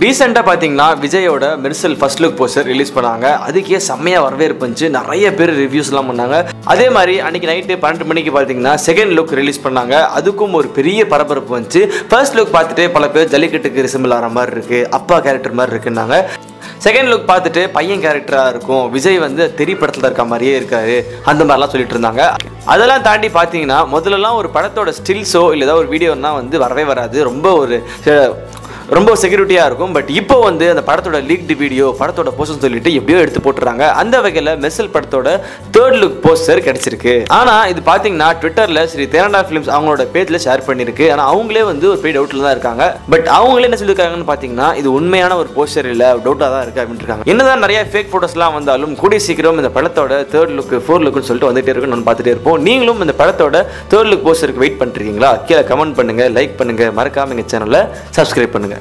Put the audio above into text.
ரீசெண்டாக பார்த்தீங்கன்னா விஜயோட Mersal first look poster release பண்ணாங்க. அதுக்கே செம்மையாக வரவேற்பு இருந்துச்சு. நிறைய பேர் ரிவ்யூஸ்லாம் பண்ணாங்க. அதே மாதிரி அன்றைக்கி நைட்டு 12 மணிக்கு பார்த்தீங்கன்னா செகண்ட் லுக் ரிலீஸ் பண்ணாங்க. அதுக்கும் ஒரு பெரிய பரபரப்பு வந்துச்சு. ஃபர்ஸ்ட் லுக் பார்த்துட்டு பல பேர் ஜல்லிக்கட்டுக்கு ரிசம்பிள் ஆகிற மாதிரி இருக்குது, அப்பா கேரக்டர் மாதிரி இருக்குன்னாங்க. செகண்ட் லுக் பார்த்துட்டு பையன் கேரக்டராக இருக்கும், விஜய் வந்து தெரி படத்தில் இருக்க மாதிரியே இருக்காரு, அந்த மாதிரிலாம் சொல்லிட்டு இருந்தாங்க. அதெல்லாம் தாண்டி பார்த்தீங்கன்னா முதல்லலாம் ஒரு படத்தோட ஸ்டில்ஸோ இல்லை ஏதாவது ஒரு வீடியோன்னா வந்து வரவே வராது, ரொம்ப செக்யூரிட்டியாக இருக்கும். பட் இப்போ வந்து அந்த படத்தோட லீக்டு வீடியோ, படத்தோட போஸ்டர் சொல்லிட்டு எப்படியோ எடுத்து போட்டுறாங்க. அந்த வகையில் மெர்சல் படத்தோட தேர்ட் லுக் போஸ்டர் கிடைச்சிருக்கு. ஆனால் இது பார்த்தீங்கன்னா ட்விட்டரில் ஸ்ரீ தேரண்டா ஃபிலிம்ஸ் அவங்களோட பேஜில் ஷேர் பண்ணியிருக்கு. ஆனால் அவங்களே வந்து ஒரு பெரிய டவுட்டில் தான் இருக்காங்க. பட் அவங்களே என்ன சொல்லியிருக்காங்கன்னு பார்த்தீங்கன்னா இது உண்மையான ஒரு போஸ்டர் இல்லை, டவுட்டாக தான் இருக்குது அப்படின்னு இருக்காங்க. என்னதான் நிறைய ஃபேக் ஃபோட்டோஸ்லாம் வந்தாலும் கூடிய சீக்கிரம் இந்த படத்தோட தேர்ட் லுக், ஃபோர்த் லுக்னு சொல்லிட்டு வந்துட்டே இருக்குன்னு நம்ம பார்த்துட்டே இருப்போம். நீங்களும் இந்த படத்தோட தேர்ட் லுக் போஸ்டருக்கு வெயிட் பண்ணிருக்கீங்களா? கீழே கமெண்ட் பண்ணுங்கள், லைக் பண்ணுங்கள், மறக்காம எங்கள் சேனலை சப்ஸ்கிரைப் பண்ணுங்கள்.